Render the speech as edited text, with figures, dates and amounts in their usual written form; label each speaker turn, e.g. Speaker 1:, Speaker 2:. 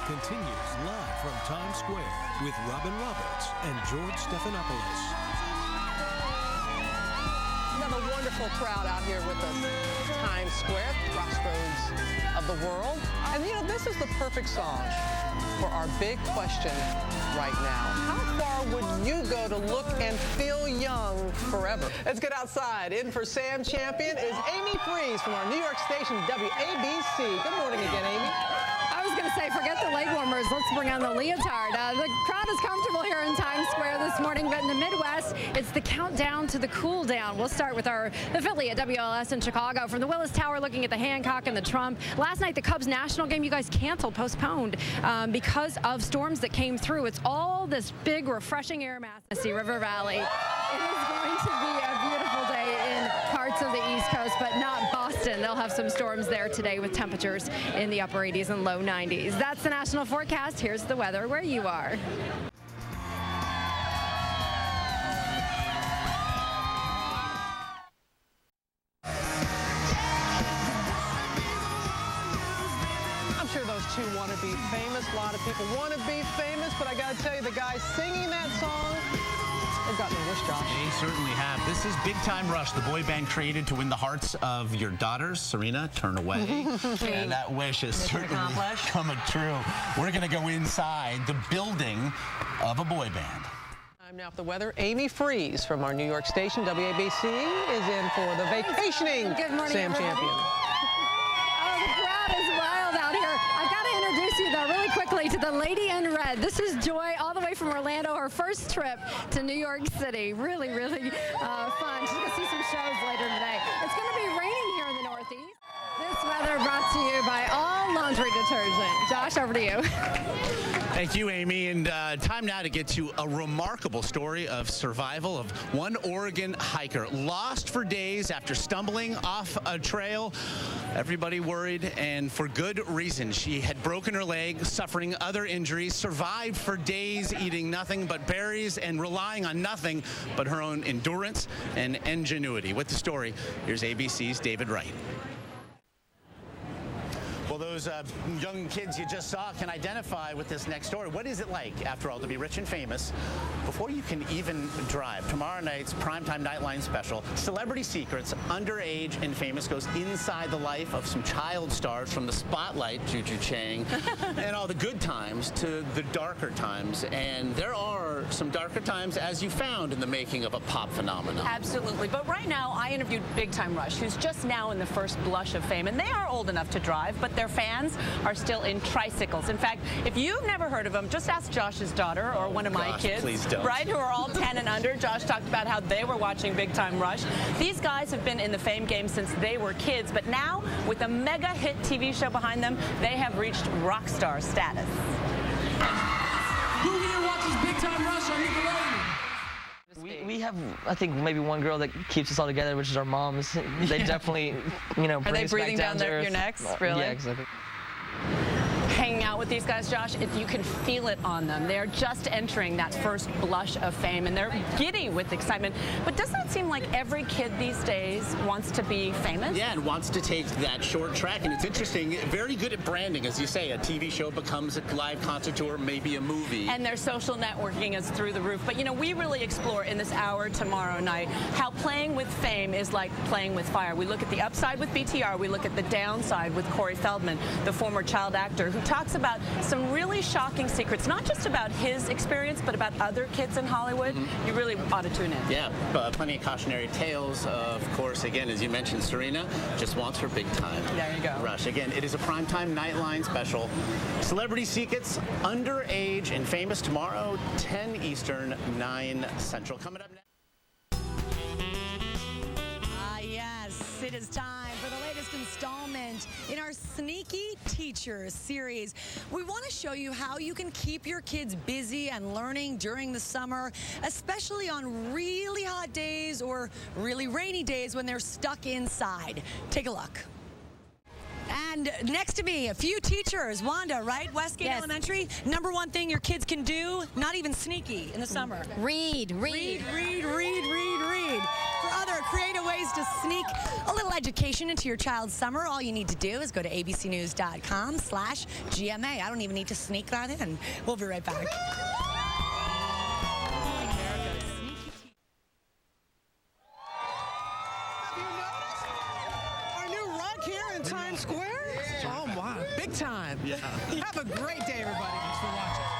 Speaker 1: continues live from Times Square with Robin Roberts and George Stephanopoulos.
Speaker 2: Another wonderful crowd out here with us. Times Square, crossroads of the world. And you know, this is the perfect song for our big question right now. How far would you go to look and feel young forever? Let's get outside. In for Sam Champion is Amy Freeze from our New York station, WABC. Good morning again, Amy.
Speaker 3: I was going to say, forget the leg warmers. Let's bring on the leotard. The crowd is comfortable here in Times Square this morning, but in the Midwest, it's the countdown to the cool down. We'll start with our affiliate, WLS in Chicago. From the Willis Tower, looking at the Hancock and the Trump. Last night, the Cubs national game, you guys canceled, postponed, because of storms that came through. It's all this big, refreshing air mass in the River Valley. It is going to be a beautiful day in parts of the East Coast, but not Boston. They'll have some storms there today with temperatures in the upper 80s and low 90s. That's the national forecast. Here's the weather where you are.
Speaker 2: I'm sure those two want to be famous. A lot of people want to be famous, but I got to tell you, the guys singing that song, they've got their wish, Josh.
Speaker 4: They certainly have. This is Big Time Rush, the boy band created to win the hearts of your daughters. Serena, turn away. And that wish is certainly coming true. We're going to go inside the building of a boy band.
Speaker 2: Time now for the weather. Amy Freeze from our New York station, WABC, is in for the vacationing
Speaker 3: Good morning,
Speaker 2: Sam
Speaker 3: everybody.
Speaker 2: Champion.
Speaker 3: Oh, the crowd is wild out here. I've got to introduce you, though, really quickly to the lady in red. This is Joy, all the way from Orlando, her first trip to New York City. Really, really fun. She's going to see some shows later today. It's going to be raining here in the Northeast. This weather brought to you by All Laundry Detergent. Josh, over to you.
Speaker 4: Thank you, Amy. And time now to get to a remarkable story of survival of one Oregon hiker lost for days after stumbling off a trail. Everybody worried, and for good reason. She had broken her leg, suffering other injuries, survived for days eating nothing but berries and relying on nothing but her own endurance and ingenuity. With the story, here's ABC's David Wright. Well, those young kids you just saw can identify with this next story. What is it like, after all, to be rich and famous before you can even drive? Tomorrow night's primetime Nightline special, Celebrity Secrets, Underage and Famous, goes inside the life of some child stars, from the spotlight, Juju Chang, and all the good times to the darker times. And there are some darker times, as you found, in the making of a pop phenomenon.
Speaker 5: Absolutely. But right now, I interviewed Big Time Rush, who's just now in the first blush of fame. And they are old enough to drive, but their fans are still in tricycles. In fact, if you've never heard of them, just ask Josh's daughter or one of my kids,
Speaker 4: please don't.
Speaker 5: Right, who are all 10 and under. Josh talked about how they were watching Big Time Rush. These guys have been in the fame game since they were kids, but now, with a mega hit TV show behind them, they have reached rock star status.
Speaker 6: Who here watches Big Time Rush on Nickelodeon?
Speaker 7: We have, I think, maybe one girl that keeps us all together, which is our moms. They definitely, you know,
Speaker 5: Are
Speaker 7: bring
Speaker 5: they
Speaker 7: us
Speaker 5: breathing
Speaker 7: back
Speaker 5: down
Speaker 7: to
Speaker 5: your necks? Really?
Speaker 7: Yeah, exactly.
Speaker 5: Hanging out with these guys, Josh, you can feel it on them. They're just entering that first blush of fame, and they're giddy with excitement. But doesn't it seem like every kid these days wants to be famous?
Speaker 4: Yeah, and wants to take that short track. And it's interesting, very good at branding. As you say, a TV show becomes a live concert tour, maybe a movie.
Speaker 5: And their social networking is through the roof. But, you know, we really explore in this hour tomorrow night how playing with fame is like playing with fire. We look at the upside with BTR. We look at the downside with Corey Feldman, the former child actor, who talks about some really shocking secrets, not just about his experience, but about other kids in Hollywood. You really ought to tune in.
Speaker 4: Yeah, plenty of cautionary tales. Of course, again, as you mentioned, Serena just wants her big time.
Speaker 5: There you go.
Speaker 4: Rush. Again, it is a primetime Nightline special. Celebrity Secrets, Underage and Famous, tomorrow, 10 Eastern, 9 Central. Coming up next.
Speaker 8: Yes, it is time for the latest installment in our Sneaky Teacher series. We want to show you how you can keep your kids busy and learning during the summer, especially on really hot days or really rainy days when they're stuck inside. Take a look. And next to me, a few teachers. Wanda, right? Westgate
Speaker 3: Yes.
Speaker 8: Elementary. Number one thing your kids can do, not even sneaky in the summer.
Speaker 3: Read.
Speaker 8: Read. For other creative ways to sneak a little education into your child's summer, all you need to do is go to abcnews.com/GMA. I don't even need to sneak that in. We'll be right back.
Speaker 2: Times Square?
Speaker 9: Yeah.
Speaker 2: Oh, wow. Big time.
Speaker 9: Yeah.
Speaker 2: Have a great day, everybody. Thanks for watching.